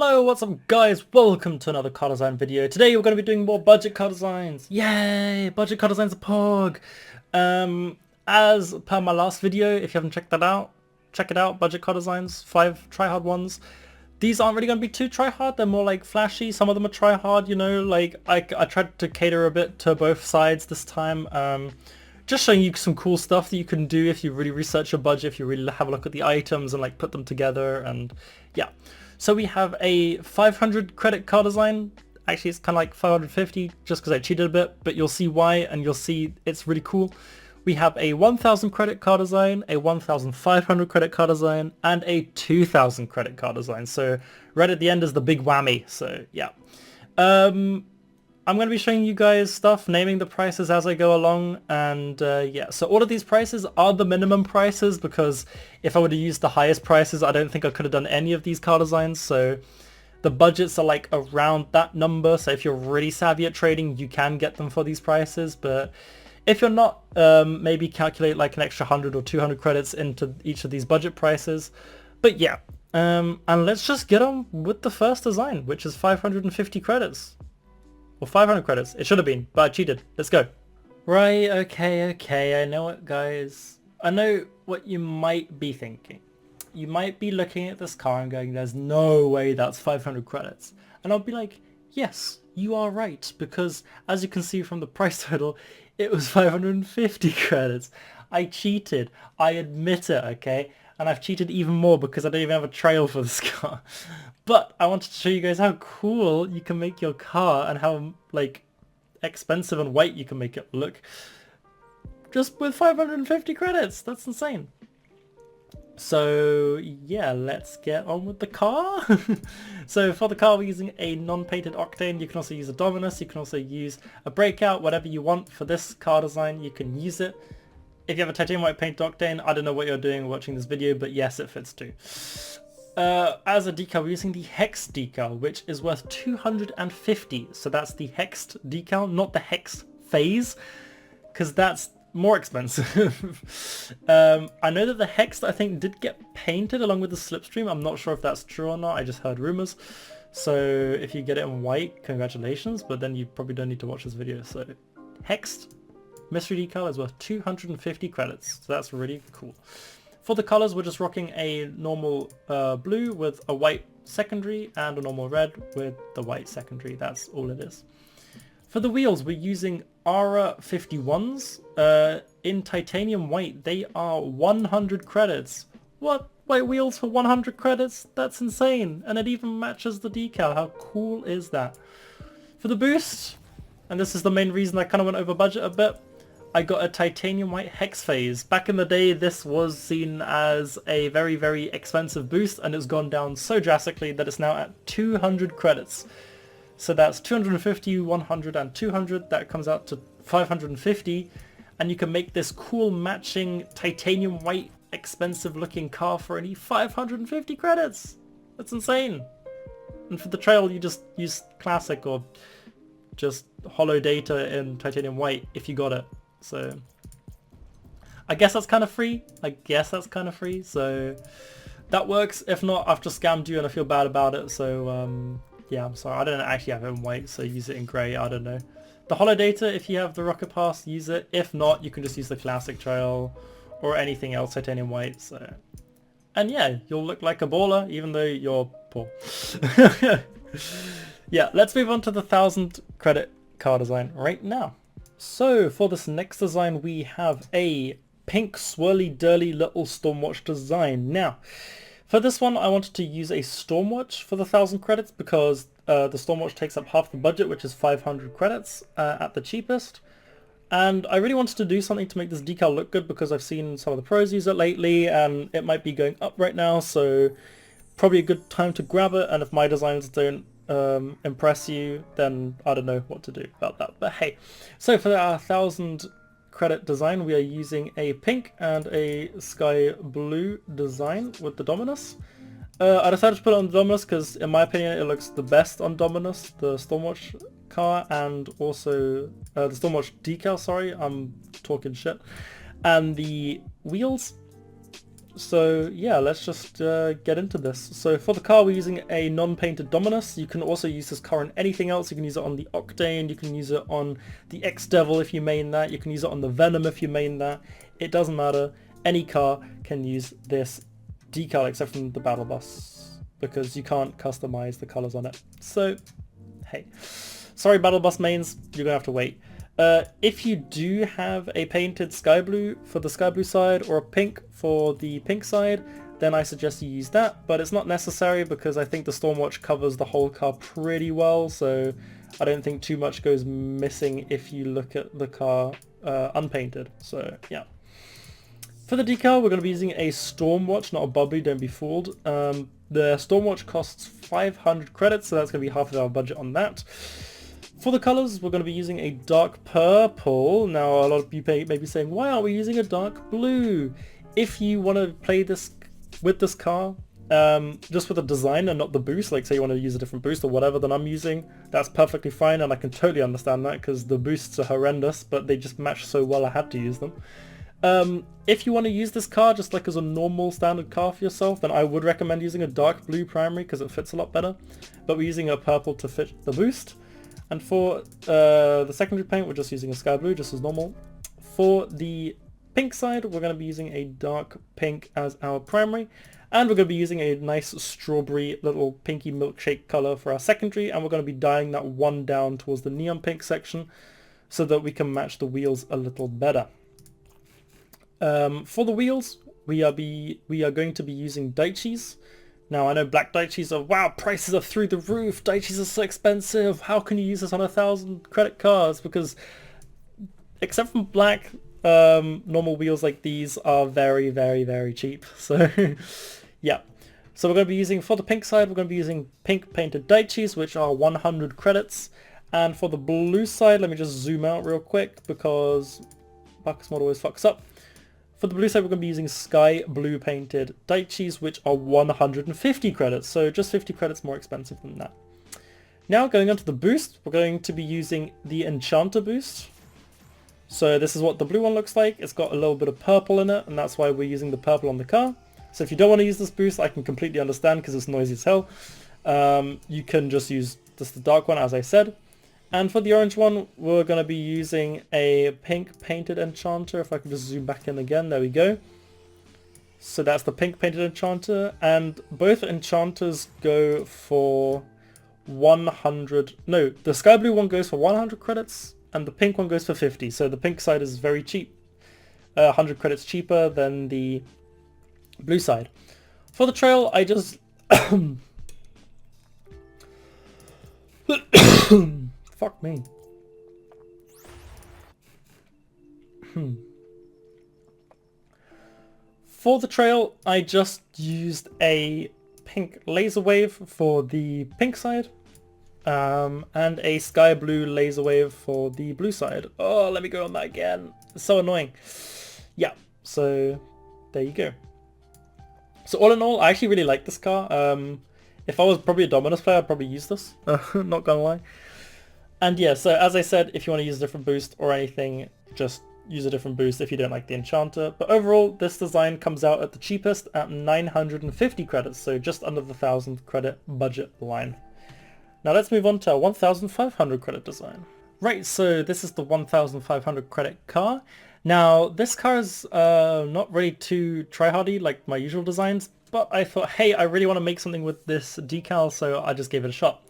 Hello, what's up guys? Welcome to another car design video. Today we're going to be doing more budget car designs. Yay! Budget car designs are POG! As per my last video, if you haven't checked that out, check it out. Budget car designs, 5 try-hard ones. These aren't really going to be too try-hard, they're more like flashy. Some of them are try-hard, you know, like I tried to cater a bit to both sides this time. Just showing you some cool stuff that you can do if you really research your budget, if you really have a look at the items and like put them together, and yeah. So we have a 500 credit car design. Actually, it's kind of like 550 just because I cheated a bit, but you'll see why and you'll see it's really cool. We have a 1000 credit card design, a 1500 credit card design, and a 2000 credit card design. So right at the end is the big whammy. So yeah. I'm going to be showing you guys stuff, naming the prices as I go along, and yeah, so all of these prices are the minimum prices, because if I would have used the highest prices, I don't think I could have done any of these car designs. So the budgets are like around that number, so if you're really savvy at trading, you can get them for these prices, but if you're not, maybe calculate like an extra 100 or 200 credits into each of these budget prices. But yeah, and let's just get on with the first design, which is 550 credits. Or 500 credits. It should have been, but I cheated. Let's go. Right, okay. I know it, guys. I know what you might be thinking. You might be looking at this car and going, there's no way that's 500 credits. And I'll be like, yes, you are right. Because as you can see from the price total, it was 550 credits. I cheated. I admit it, okay? And I've cheated even more because I don't even have a trail for this car. But I wanted to show you guys how cool you can make your car and how like expensive and white you can make it look just with 550 credits. That's insane. So yeah, let's get on with the car. So for the car, we're using a non-painted Octane. You can also use a Dominus. You can also use a Breakout, whatever you want for this car design, you can use it. If you have a titanium white paint Octane, I don't know what you're doing watching this video, but yes, it fits too. As a decal, we're using the Hex decal, which is worth 250. So that's the Hexed decal, not the Hex phase, because that's more expensive. I know that the Hexed, I think, did get painted along with the Slipstream. I'm not sure if that's true or not. I just heard rumors. So if you get it in white, congratulations, but then you probably don't need to watch this video. So Hexed mystery decal is worth 250 credits. So that's really cool. For the colors, we're just rocking a normal blue with a white secondary and a normal red with the white secondary. That's all it is. For the wheels, we're using Ara 51s in titanium white. They are 100 credits. What? White wheels for 100 credits? That's insane. And it even matches the decal. How cool is that? For the boost, and this is the main reason I kind of went over budget a bit, I got a titanium white hex phase. Back in the day, this was seen as a very, very expensive boost, and it's gone down so drastically that it's now at 200 credits. So that's 250, 100, and 200. That comes out to 550, and you can make this cool matching titanium white expensive looking car for only 550 credits. That's insane. And for the trail, you just use classic or just hollow data in titanium white if you got it. So I guess that's kind of free. So that works. If not, I've just scammed you and I feel bad about it. So yeah, I'm sorry. I don't actually have it in white, so use it in grey. I don't know. The hollow data, if you have the rocket pass, use it. If not, you can just use the classic trail or anything else titanium white. So, and yeah, you'll look like a baller even though you're poor. Yeah, let's move on to the 1000 credit car design right now. So for this next design, we have a pink swirly dirly little Stormwatch design. Now, for this one, I wanted to use a Stormwatch for the 1000 credits because the Stormwatch takes up half the budget, which is 500 credits at the cheapest. And I really wanted to do something to make this decal look good because I've seen some of the pros use it lately and it might be going up right now, so probably a good time to grab it. And if my designs don't impress you, then I don't know what to do about that, but hey. So for our 1000 credit design, we are using a pink and a sky blue design with the Dominus. I decided to put it on Dominus because in my opinion it looks the best on Dominus, the Stormwatch car, and also the Stormwatch decal, sorry, I'm talking shit, and the wheels. So yeah, let's just get into this. So for the car, we're using a non-painted Dominus. You can also use this car on anything else. You can use it on the Octane, you can use it on the X-Devil if you main that, you can use it on the Venom if you main that. It doesn't matter. Any car can use this decal except from the Battle Bus, because you can't customize the colors on it. So hey, sorry Battle Bus mains, you're gonna have to wait. If you do have a painted sky blue for the sky blue side or a pink for the pink side, then I suggest you use that, but it's not necessary because I think the Stormwatch covers the whole car pretty well, so I don't think too much goes missing if you look at the car unpainted. So yeah. For the decal, we're going to be using a Stormwatch, not a Bubbly, don't be fooled. The Stormwatch costs 500 credits, so that's going to be half of our budget on that. For the colours, we're going to be using a dark purple. Now, a lot of you may be saying, why aren't we using a dark blue? If you want to play this with this car, just with the design and not the boost, like say you want to use a different boost or whatever than I'm using, that's perfectly fine, and I can totally understand that because the boosts are horrendous, but they just match so well I had to use them. If you want to use this car just like as a normal standard car for yourself, then I would recommend using a dark blue primary because it fits a lot better, but we're using a purple to fit the boost. And for the secondary paint, we're just using a sky blue, just as normal. For the pink side, we're going to be using a dark pink as our primary. And we're going to be using a nice strawberry little pinky milkshake color for our secondary. And we're going to be dyeing that one down towards the neon pink section so that we can match the wheels a little better. For the wheels, we are going to be using Daichis. Now I know black Daichis are, wow, prices are through the roof, Daichis are so expensive, how can you use this on 1,000 credit cards? Because except for black, normal wheels like these are very, very, very cheap. So yeah, so we're going to be using, for the pink side, we're going to be using pink painted Daichis, which are 100 credits. And for the blue side, let me just zoom out real quick because Bacchus mod always fucks up. For the blue side, we're going to be using sky blue painted Daichis, which are 150 credits, so just 50 credits more expensive than that. Now going on to the boost, we're going to be using the Enchanter boost. So this is what the blue one looks like. It's got a little bit of purple in it, and that's why we're using the purple on the car. So if you don't want to use this boost, I can completely understand because it's noisy as hell. You can just use just the dark one, as I said. And for the orange one, we're going to be using a pink painted Enchanter. If I can just zoom back in again, there we go. So that's the pink painted Enchanter, and both Enchanters go for 100, no, the sky blue one goes for 100 credits, and the pink one goes for 50, so the pink side is very cheap, 100 credits cheaper than the blue side. For the trail, I just... Fuck me. For the trail, I just used a pink laser wave for the pink side, and a sky blue laser wave for the blue side. Oh, let me go on that again. It's so annoying. Yeah, so there you go. So all in all, I actually really like this car. If I was probably a Dominus player, I'd probably use this. Not gonna lie. And yeah, so as I said, if you want to use a different boost or anything, just use a different boost if you don't like the Enchanter. But overall, this design comes out at the cheapest at 950 credits, so just under the 1,000 credit budget line. Now let's move on to our 1,500 credit design. Right, so this is the 1,500 credit car. Now this car is not really too tryhardy like my usual designs, but I thought, hey, I really want to make something with this decal, so I just gave it a shot.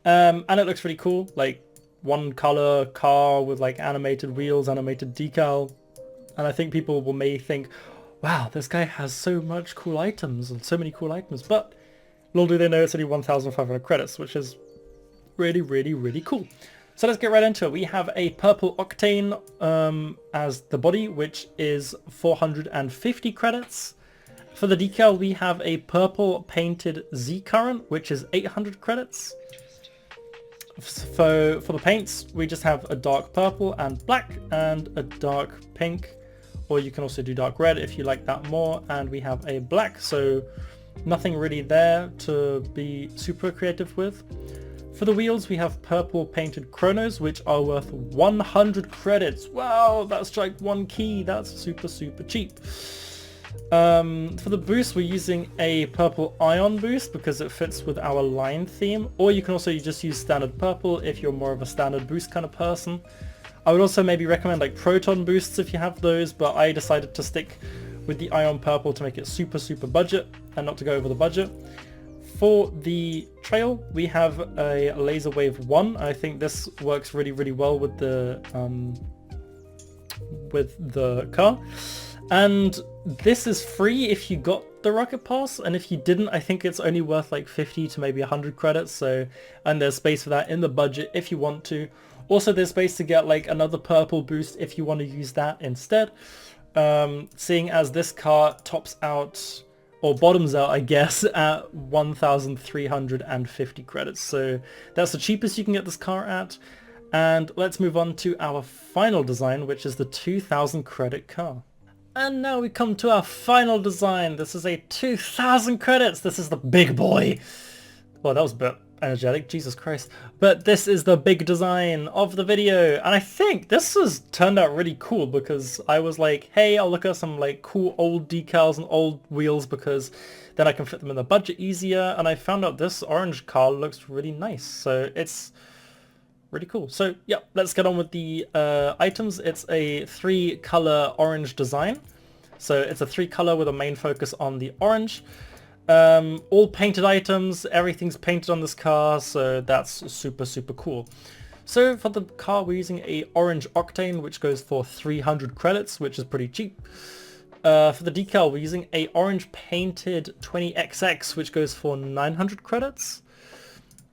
And it looks really cool, like one color car with like animated wheels, animated decal, and I think people may think, wow, this guy has so much cool items and so many cool items, but little do they know it's only 1,500 credits, which is really, really, really cool. So let's get right into it. We have a purple Octane as the body, which is 450 credits. For the decal, we have a purple painted Z Current, which is 800 credits. For the paints, we just have a dark purple and black and a dark pink, or you can also do dark red if you like that more, and we have a black, so nothing really there to be super creative with. For the wheels, we have purple painted Chronos, which are worth 100 credits. Wow, that's like one key. That's super, super cheap. For the boost, we're using a purple ion boost because it fits with our line theme, or you can also just use standard purple if you're more of a standard boost kind of person. I would also maybe recommend like proton boosts if you have those, but I decided to stick with the ion purple to make it super budget and not to go over the budget. For the trail, we have a Laser Wave 1. I think this works really well with the car. And this is free if you got the Rocket Pass, and if you didn't, I think it's only worth like 50 to maybe 100 credits, so, and there's space for that in the budget if you want to. Also, there's space to get like another purple boost if you want to use that instead. Seeing as this car tops out, or bottoms out, I guess, at 1,350 credits. So that's the cheapest you can get this car at. And let's move on to our final design, which is the 2,000 credit car. And now we come to our final design. This is a 2,000 credits. This is the big boy. Well, that was a bit energetic, Jesus Christ. But this is the big design of the video. And I think this has turned out really cool because I was like, hey, I'll look at some like cool old decals and old wheels because then I can fit them in the budget easier. And I found out this orange car looks really nice. So it's really cool. So yeah, let's get on with the items. It's a 3-color orange design. So it's a 3-color with a main focus on the orange. All painted items, everything's painted on this car, so that's super cool. So for the car, we're using a orange octane, which goes for 300 credits, which is pretty cheap. For the decal, we're using a orange painted 20XX, which goes for 900 credits.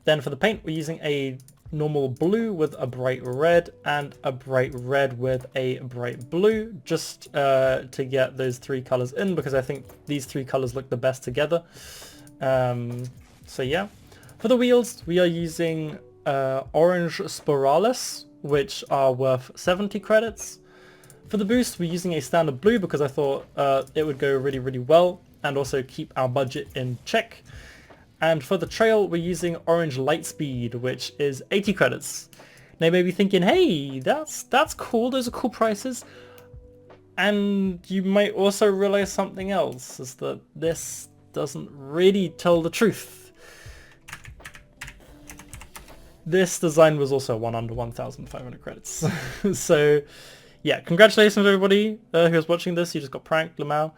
Then for the paint, we're using a normal blue with a bright red and a bright red with a bright blue, just to get those 3 colors in because I think these 3 colors look the best together. So yeah. For the wheels, we are using orange Spiralis, which are worth 70 credits. For the boost, we're using a standard blue because I thought it would go really well and also keep our budget in check. And for the trail, we're using orange Lightspeed, which is 80 credits. Now you may be thinking, hey, that's cool, those are cool prices. And you might also realize something else, is that this doesn't really tell the truth. This design was also one under 1,500 credits. So yeah, congratulations everybody who was watching this. You just got pranked, Lamau.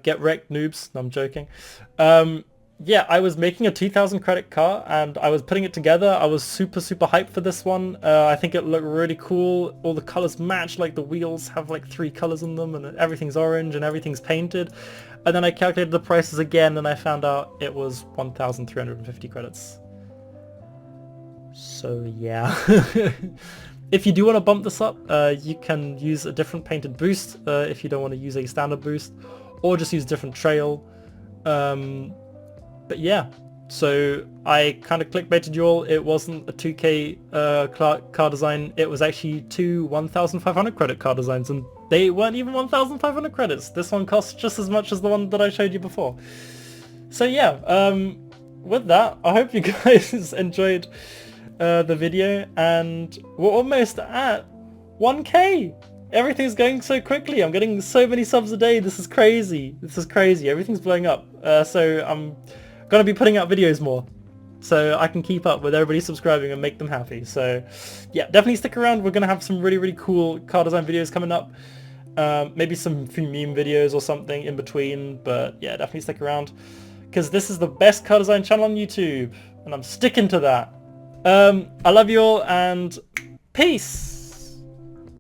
Get wrecked, noobs. No, I'm joking. Yeah, I was making a 2,000 credit car and I was putting it together. I was super hyped for this one. I think it looked really cool. All the colors match, like the wheels have like 3 colors in them and everything's orange and everything's painted. And then I calculated the prices again and I found out it was 1,350 credits. So yeah. If you do want to bump this up, you can use a different painted boost if you don't want to use a standard boost, or just use different trail. But yeah, so I kind of clickbaited you all. It wasn't a 2k car design, it was actually 2 1,500 credit car designs, and they weren't even 1,500 credits. This one costs just as much as the one that I showed you before. So yeah, with that, I hope you guys enjoyed the video, and we're almost at 1k. Everything's going so quickly. I'm getting so many subs a day. This is crazy. Everything's blowing up. So I'm gonna be putting out videos more so I can keep up with everybody subscribing and make them happy. So yeah, definitely stick around. We're gonna have some really cool car design videos coming up. Maybe some meme videos or something in between, but yeah, definitely stick around because this is the best car design channel on YouTube and I'm sticking to that. I love you all and peace.